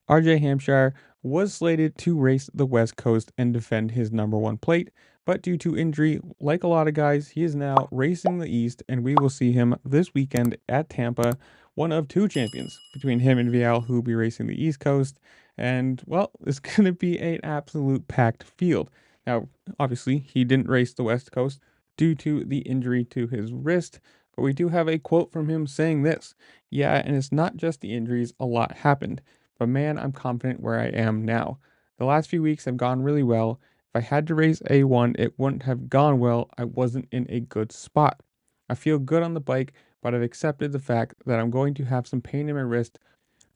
RJ Hampshire was slated to race the West Coast and defend his #1 plate, but due to injury, like a lot of guys, he is now racing the East, and we will see him this weekend at Tampa, one of two champions between him and Vial, who will be racing the East Coast. And, well, it's going to be an absolute packed field. Now, obviously, he didn't race the West Coast due to the injury to his wrist, but we do have a quote from him saying this: "Yeah, and it's not just the injuries, a lot happened. But man, I'm confident where I am now. The last few weeks have gone really well. If I had to race A1, it wouldn't have gone well. I wasn't in a good spot. I feel good on the bike, but I've accepted the fact that I'm going to have some pain in my wrist,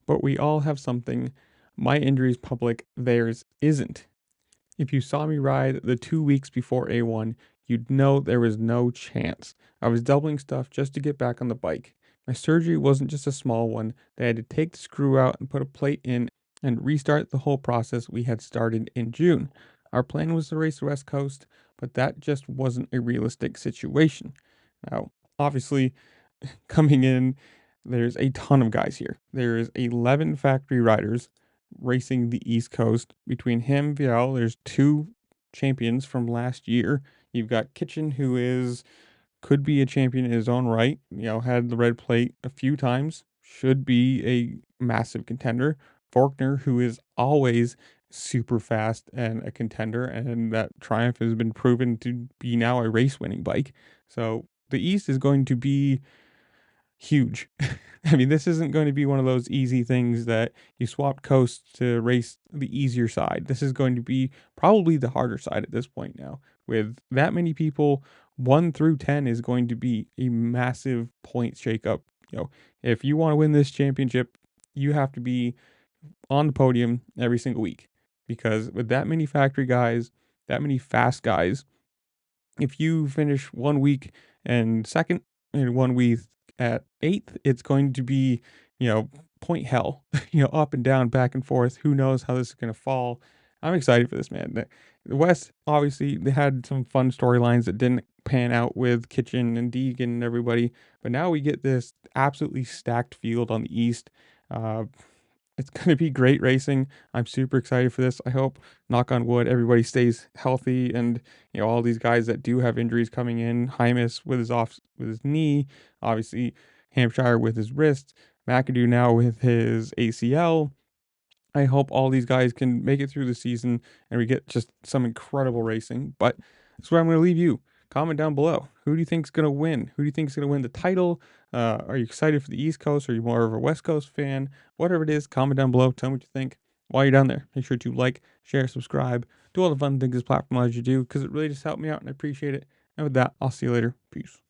but we all have something. My injury is public, theirs isn't. If you saw me ride the 2 weeks before A1, you'd know there was no chance. I was doubling stuff just to get back on the bike. My surgery wasn't just a small one. They had to take the screw out and put a plate in and restart the whole process we had started in June. Our plan was to race the West Coast, but that just wasn't a realistic situation." Now, obviously, coming in, there's a ton of guys here. There's 11 factory riders racing the East Coast. Between him, Vial, there's two champions from last year. You've got Kitchen, who could be a champion in his own right. Had the red plate a few times. Should be a massive contender. Faulkner, who is always super fast and a contender, and that Triumph has been proven to be now a race winning bike. So the East is going to be huge. I mean, this isn't going to be one of those easy things that you swap coasts to race the easier side. This is going to be probably the harder side at this point now. With that many people, 1 through 10 is going to be a massive point shakeup. If you want to win this championship, you have to be on the podium every single week. Because with that many factory guys, that many fast guys, if you finish 1 week and second and 1 week at eighth, it's going to be, point hell, up and down, back and forth. Who knows how this is going to fall? I'm excited for this, man. The West, obviously, they had some fun storylines that didn't pan out with Kitchen and Deegan and everybody, but now we get this absolutely stacked field on the East. Uh, it's going to be great racing. I'm super excited for this. I hope, knock on wood, everybody stays healthy, and all these guys that do have injuries coming in. Hymas with his knee, obviously Hampshire with his wrist, McAdoo now with his ACL. I hope all these guys can make it through the season and we get just some incredible racing. But that's where I'm going to leave you. Comment down below. Who do you think's going to win? Who do you think's going to win the title? Are you excited for the East Coast? Are you more of a West Coast fan? Whatever it is, comment down below. Tell me what you think. While you're down there, make sure to like, share, subscribe, do all the fun things this platform allows you to do, because it really just helped me out and I appreciate it. And with that, I'll see you later. Peace.